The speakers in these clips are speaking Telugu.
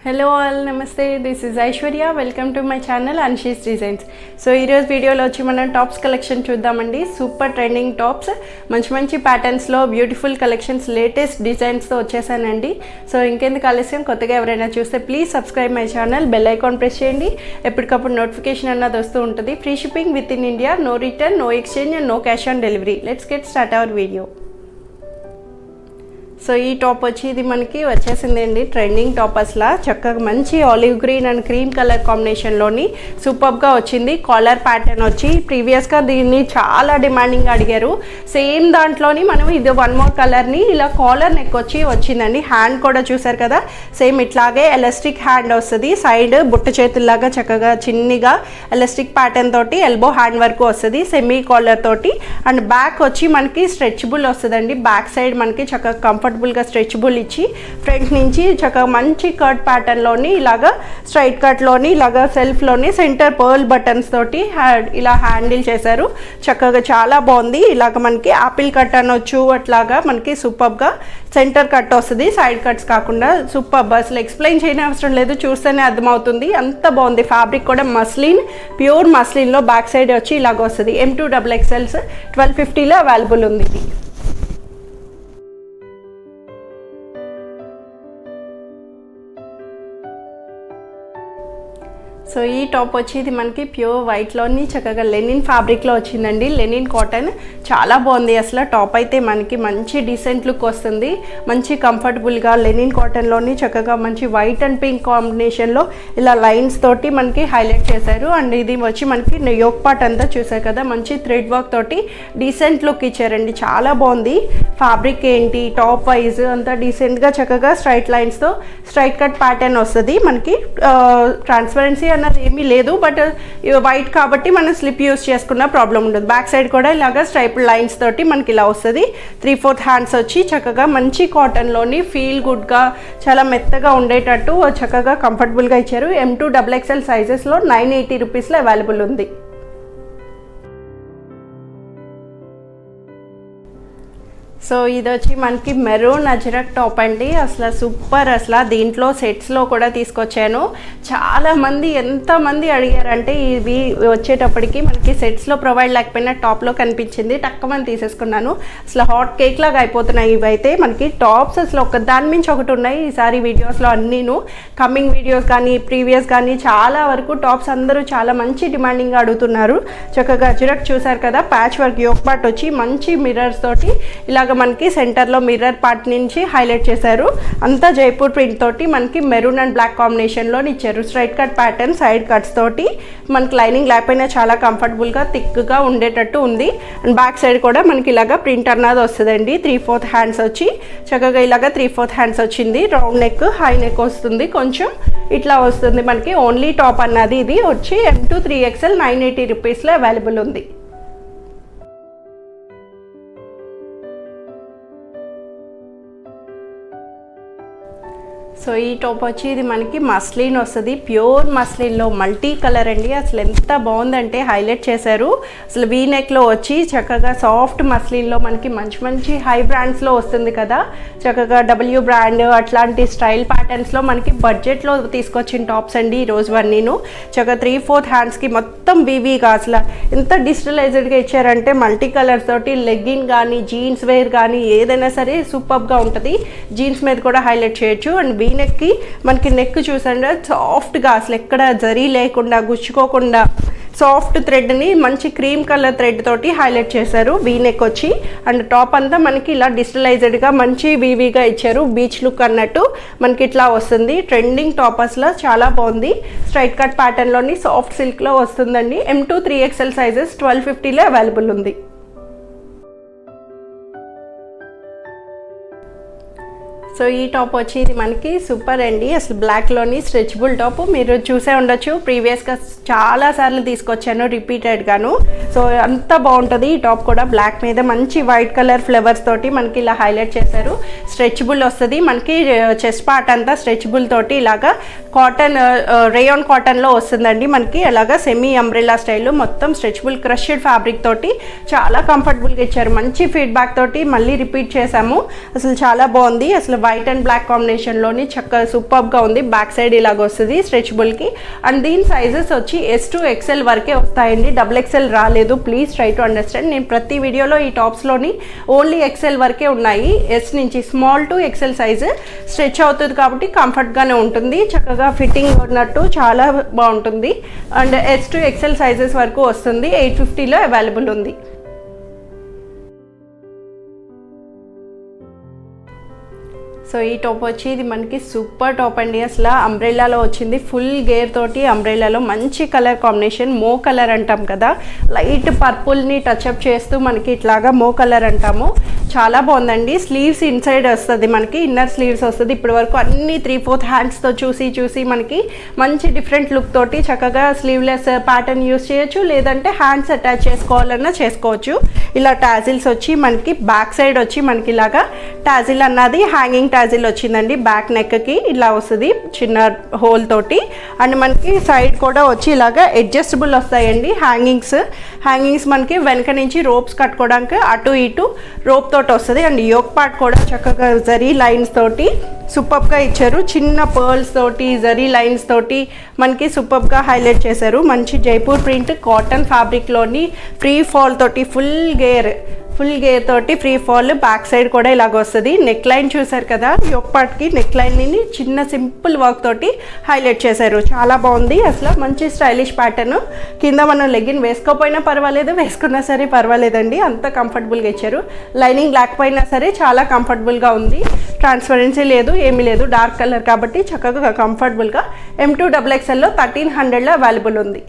హలో ఆల్ నమస్తే, this is Aishwarya. Welcome to my channel Anshis designs. So ఈరోజు వీడియోలో వచ్చి మనం టాప్స్ కలెక్షన్ చూద్దామండి. సూపర్ ట్రెండింగ్ టాప్స్, మంచి మంచి ప్యాటర్న్స్లో బ్యూటిఫుల్ కలెక్షన్స్, లేటెస్ట్ డిజైన్స్తో వచ్చేసానండి. సో ఇంకెందుకు ఆలస్యం, కొత్తగా ఎవరైనా చూస్తే please subscribe my channel, bell icon press చేయండి. ఎప్పటికప్పుడు నోటిఫికేషన్ అన్నది వస్తూ ఉంటుంది. Free shipping within India, no return, no exchange and no cash on delivery. Let's get start our video. So ఈ టాప్ వచ్చి ఇది మనకి వచ్చేసిందండి ట్రెండింగ్ టాప్. అసలు చక్కగా మంచి olive green and cream colour కాంబినేషన్లోని సూపర్గా వచ్చింది. కాలర్ ప్యాటర్న్ వచ్చి ప్రీవియస్గా దీన్ని చాలా డిమాండింగ్గా అడిగారు. సేమ్ దాంట్లోని మనం ఇది వన్ మోర్ కలర్ని ఇలా కాలర్ నెక్ వచ్చి వచ్చిందండి. హ్యాండ్ కూడా చూసారు కదా, సేమ్ ఇట్లాగే ఎలాస్టిక్ హ్యాండ్ వస్తుంది. సైడ్ బుట్ట చేతుల్లాగా చక్కగా చిన్నగా ఎలాస్టిక్ ప్యాటర్న్ తోటి ఎల్బో హ్యాండ్ వరకు వస్తుంది సెమీ కాలర్ తోటి. అండ్ బ్యాక్ వచ్చి మనకి స్ట్రెచబుల్ వస్తుందండి. బ్యాక్ సైడ్ మనకి చక్కగా కంఫర్టబుల్గా స్ట్రెచబుల్ ఇచ్చి ఫ్రంట్ నుంచి చక్కగా మంచి కట్ ప్యాటర్న్లోని ఇలాగా స్ట్రైట్ కట్లోని ఇలాగా సెల్ఫ్లోని సెంటర్ పర్ల్ బటన్స్ తోటి ఇలా హ్యాండిల్ చేశారు. చక్కగా చాలా బాగుంది. ఇలాగ మనకి యాపిల్ కట్ అనొచ్చు, అట్లాగా మనకి సూపర్గా సెంటర్ కట్ వస్తుంది, సైడ్ కట్స్ కాకుండా సూపర్. అసలు ఎక్స్ప్లెయిన్ చేయని అవసరం లేదు, చూస్తేనే అర్థమవుతుంది, అంత బాగుంది. ఫ్యాబ్రిక్ కూడా మస్లిన్, ప్యూర్ మస్లిన్లో బ్యాక్ సైడ్ వచ్చి ఇలాగ వస్తుంది. M2XXL 1250లో అవైలబుల్ ఉంది ఇది. సో ఈ టాప్ వచ్చి ఇది మనకి ప్యూర్ వైట్లోని చక్కగా లెనిన్ ఫ్యాబ్రిక్లో వచ్చిందండి. లెనిన్ కాటన్ చాలా బాగుంది. అసలు టాప్ అయితే మనకి మంచి డీసెంట్ లుక్ వస్తుంది. మంచి కంఫర్టబుల్గా లెనిన్ కాటన్లోని చక్కగా మంచి వైట్ అండ్ పింక్ కాంబినేషన్లో ఇలా లైన్స్ తోటి మనకి హైలైట్ చేశారు. అండ్ ఇది వచ్చి మనకి యోక్ పార్ట్ అంతా చూసారు కదా, మంచి థ్రెడ్ వర్క్ తోటి డీసెంట్ లుక్ ఇచ్చారండి. చాలా బాగుంది. ఫ్యాబ్రిక్ ఏంటి, టాప్ వైజ్ అంతా డీసెంట్గా చక్కగా స్ట్రైట్ లైన్స్తో స్ట్రైట్ కట్ ప్యాటర్న్ వస్తుంది. మనకి ట్రాన్స్పరెన్సీ అన్నది ఏమీ లేదు, బట్ వైట్ కాబట్టి మనం స్లిప్ యూస్ చేసుకున్న ప్రాబ్లం ఉండదు. బ్యాక్ సైడ్ కూడా ఇలాగా స్ట్రైప్ లైన్స్ తోటి మనకి ఇలా వస్తుంది. 3/4 హ్యాండ్స్ వచ్చి చక్కగా మంచి కాటన్లోని ఫీల్ గుడ్గా చాలా మెత్తగా ఉండేటట్టు చక్కగా కంఫర్టబుల్గా ఇచ్చారు. M2XXL సైజెస్లో 980 రూపీస్లో అవైలబుల్ ఉంది. సో ఇది వచ్చి మనకి మెరూన్ అజ్రక్ టాప్ అండి. అసలు సూపర్. అసలు దీంట్లో సెట్స్లో కూడా తీసుకొచ్చాను. చాలామంది ఎంతమంది అడిగారంటే ఇవి వచ్చేటప్పటికి మనకి సెట్స్లో ప్రొవైడ్ లేకపోయినా టాప్లో కనిపించింది, టక్కుమని తీసేసుకున్నాను. అసలు హాట్ కేక్ లాగా అయిపోతున్నాయి ఇవైతే మనకి టాప్స్. అసలు ఒక దాని మించి ఒకటి ఉన్నాయి ఈసారి వీడియోస్లో అన్నీను. కమింగ్ వీడియోస్ కానీ ప్రీవియస్ కానీ చాలా వరకు టాప్స్ అందరూ చాలా మంచి డిమాండింగ్గా అడుగుతున్నారు. చక్కగా అజ్రక్ చూసారు కదా, ప్యాచ్ వర్క్ యోక్ పార్ట్ వచ్చి మంచి మిర్రర్స్ తోటి ఇలాగ మనకి సెంటర్లో మిర్రర్ పార్ట్ నుంచి హైలైట్ చేశారు. అంతా జైపూర్ ప్రింట్ తోటి మనకి మెరూన్ అండ్ బ్లాక్ కాంబినేషన్లో ఇచ్చారు. Straight cut pattern, side cuts తోటి మనకి లైనింగ్ లేకపోయినా చాలా కంఫర్టబుల్గా థిక్గా ఉండేటట్టు ఉంది. అండ్ బ్యాక్ సైడ్ కూడా మనకి ఇలాగా ప్రింట్ అన్నది వస్తుందండి. 3/4 హ్యాండ్స్ వచ్చి చక్కగా ఇలాగా 3/4 హ్యాండ్స్ వచ్చింది. రౌండ్ నెక్, హై నెక్ వస్తుంది, కొంచెం ఇట్లా వస్తుంది మనకి. ఓన్లీ టాప్ అన్నది ఇది వచ్చి M2XXL 980 రూపీస్లో అవైలబుల్ ఉంది. సో ఈ టాప్ వచ్చి ఇది మనకి మస్లిన్ వస్తుంది. ప్యూర్ మస్లిన్లో మల్టీ కలర్ అండి. అసలు ఎంత బాగుందంటే హైలైట్ చేశారు. అసలు వీ నెక్లో వచ్చి చక్కగా సాఫ్ట్ మస్లిన్లో మనకి మంచి మంచి హై బ్రాండ్స్లో వస్తుంది కదా, చక్కగా W బ్రాండ్ అట్లాంటి స్టైల్ ప్యాటర్న్స్లో మనకి బడ్జెట్లో తీసుకొచ్చిన టాప్స్ అండి ఈరోజు అన్నీను. చక్కగా 3/4 హ్యాండ్స్కి మొత్తం వీవీగా అసలు ఎంత డిజిటలైజ్డ్గా ఇచ్చారంటే మల్టీ కలర్స్ తోటి లెగ్గిన్ కానీ జీన్స్ వేర్ కానీ ఏదైనా సరే సూపర్గా ఉంటుంది. జీన్స్ మీద కూడా హైలైట్ చేయొచ్చు. అండ్ నెక్కి మనకి నెక్ చూసండి సాఫ్ట్గా, అసలు ఎక్కడ జరీ లేకుండా గుచ్చుకోకుండా సాఫ్ట్ థ్రెడ్ని మంచి క్రీమ్ కలర్ థ్రెడ్ తోటి హైలైట్ చేశారు. వీ నెక్ వచ్చి అండ్ టాప్ అంతా మనకి ఇలా డిజిటలైజ్డ్గా మంచి వీవీగా ఇచ్చారు. బీచ్ లుక్ అన్నట్టు మనకి ఇట్లా వస్తుంది. ట్రెండింగ్ టాప్ అసలు చాలా బాగుంది. స్ట్రైట్ కట్ ప్యాటర్న్లోని సాఫ్ట్ సిల్క్లో వస్తుందండి. M2XXL సైజెస్ 1250లో అవైలబుల్ ఉంది. సో ఈ టాప్ వచ్చి ఇది మనకి సూపర్ అండి. అసలు బ్లాక్లోని స్ట్రెచబుల్ టాప్ మీరు చూసే ఉండొచ్చు, ప్రీవియస్గా చాలాసార్లు తీసుకొచ్చాను రిపీటెడ్గాను. సో అంత బాగుంటుంది. ఈ టాప్ కూడా బ్లాక్ మీద మంచి వైట్ కలర్ ఫ్లవర్స్ తోటి మనకి ఇలా హైలైట్ చేశారు. స్ట్రెచబుల్ వస్తుంది మనకి, చెస్ట్ పార్ట్ అంతా స్ట్రెచబుల్ తోటి ఇలాగా కాటన్ రేయాన్ కాటన్లో వస్తుందండి మనకి. అలాగా సెమీ అంబ్రెల్లా స్టైల్లో మొత్తం స్ట్రెచబుల్ క్రష్డ్ ఫ్యాబ్రిక్ తోటి చాలా కంఫర్టబుల్గా ఇచ్చారు. మంచి ఫీడ్బ్యాక్ తోటి మళ్ళీ రిపీట్ చేసాము. అసలు చాలా బాగుంది. అసలు వైట్ అండ్ బ్లాక్ కాంబినేషన్లోని చక్కగా సూపర్గా ఉంది. బ్యాక్ సైడ్ ఇలాగ వస్తుంది స్ట్రెచబుల్కి. అండ్ దీని సైజెస్ వచ్చి S to XL వరకే వస్తాయండి, XXL రాలేదు. Please try to understand. నేను ప్రతి వీడియోలో ఈ టాప్స్లోని ఓన్లీ XL వరకే ఉన్నాయి. S నుంచి small to XL size stretch అవుతుంది కాబట్టి కంఫర్ట్గానే ఉంటుంది, చక్కగా ఫిట్టింగ్ ఉన్నట్టు చాలా బాగుంటుంది. And S to XL sizes వరకు వస్తుంది. 850లో అవైలబుల్ ఉంది. సో ఈ టాప్ వచ్చి ఇది మనకి సూపర్ టాప్ అండి. అసలు అంబ్రెల్లాలో వచ్చింది, ఫుల్ గేర్ తోటి అంబ్రెల్లాలో మంచి కలర్ కాంబినేషన్. మో కలర్ అంటాం కదా, లైట్ పర్పుల్ని టచ్అప్ చేస్తూ మనకి ఇట్లాగా మో కలర్ అంటాము. చాలా బాగుందండి. స్లీవ్స్ ఇన్సైడ్ వస్తుంది మనకి, ఇన్నర్ స్లీవ్స్ వస్తుంది. ఇప్పటి వరకు అన్ని 3/4 హ్యాండ్స్తో చూసి మనకి మంచి డిఫరెంట్ లుక్ తోటి చక్కగా స్లీవ్లెస్ ప్యాటర్న్ యూస్ చేయొచ్చు, లేదంటే హ్యాండ్స్ అటాచ్ చేసుకోవాలన్నా చేసుకోవచ్చు. ఇలా టాజిల్స్ వచ్చి మనకి బ్యాక్ సైడ్ వచ్చి మనకి ఇలాగా టాజిల్ అన్నది హ్యాంగింగ్ టాజిల్ వచ్చిందండి. బ్యాక్ నెక్కి ఇలా వస్తుంది చిన్న హోల్ తోటి. అండ్ మనకి సైడ్ కూడా వచ్చి ఇలాగా అడ్జస్టబుల్ వస్తాయండి హ్యాంగింగ్స్ మనకి వెనక నుంచి రోప్స్ కట్టుకోవడానికి అటు ఇటు రోప్ తోటి వస్తుంది. అండ్ యోక్ పార్ట్ కూడా చక్కగా జరీ లైన్స్ తోటి సూపర్గా ఇచ్చారు. చిన్న పర్ల్స్ తోటి జరీ లైన్స్ తోటి మనకి సూపర్గా హైలైట్ చేశారు. మంచి జైపూర్ ప్రింట్ కాటన్ ఫ్యాబ్రిక్లోని ఫ్రీ ఫాల్ తోటి ఫుల్ గేర్ తోటి ఫ్రీ ఫాల్. బ్యాక్ సైడ్ కూడా ఇలాగ వస్తుంది. నెక్ లైన్ చూసారు కదా, యోక్ పార్ట్కి నెక్ లైన్ని చిన్న సింపుల్ వర్క్ తోటి హైలైట్ చేశారు. చాలా బాగుంది అసలు, మంచి స్టైలిష్ ప్యాటర్న్. కింద మనం లెగ్గిన్ వేసుకోపోయినా పర్వాలేదు, వేసుకున్నా సరే పర్వాలేదండి, అంత కంఫర్టబుల్గా ఇచ్చారు. లైనింగ్ లేకపోయినా సరే చాలా కంఫర్టబుల్గా ఉంది. ట్రాన్స్పరెన్సీ లేదు, ఏమీ లేదు, డార్క్ కలర్ కాబట్టి చక్కగా కంఫర్టబుల్గా M2XXLలో 1300లో అవైలబుల్ ఉంది.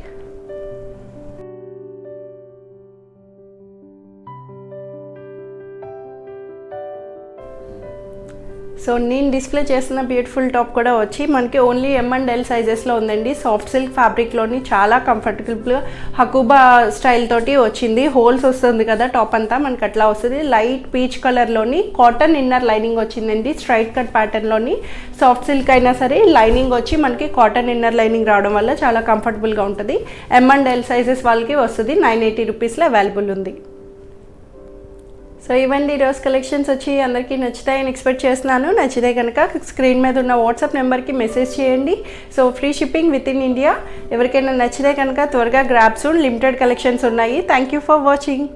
సో నేను డిస్ప్లే చేస్తున్న బ్యూటిఫుల్ టాప్ కూడా వచ్చి మనకి ఓన్లీ M and L సైజెస్లో ఉందండి. సాఫ్ట్ సిల్క్ ఫ్యాబ్రిక్లోని చాలా కంఫర్టబుల్ హకూబా స్టైల్ తోటి వచ్చింది. హోల్స్ వస్తుంది కదా టాప్ అంతా మనకి అట్లా వస్తుంది. లైట్ పీచ్ కలర్లోని కాటన్ ఇన్నర్ లైనింగ్ వచ్చిందండి. స్ట్రైట్ కట్ ప్యాటర్న్లోని సాఫ్ట్ సిల్క్ అయినా సరే లైనింగ్ వచ్చి మనకి కాటన్ ఇన్నర్ లైనింగ్ రావడం వల్ల చాలా కంఫర్టబుల్గా ఉంటుంది. M and L సైజెస్ వాళ్ళకి వస్తుంది. 980 రూపీస్లో అవైలబుల్ ఉంది. సో ఇవన్నీ ఈరోజు కలెక్షన్స్ వచ్చి అందరికీ నచ్చుతాయని ఎక్స్పెక్ట్ చేస్తున్నాను. నచ్చితే కనుక స్క్రీన్ మీద ఉన్న వాట్సాప్ నెంబర్కి మెసేజ్ చేయండి. So free shipping within India. ఎవరికైనా నచ్చితే కనుక త్వరగా గ్రాబ్ సూన్. లిమిటెడ్ కలెక్షన్స్ ఉన్నాయి. Thank you for watching.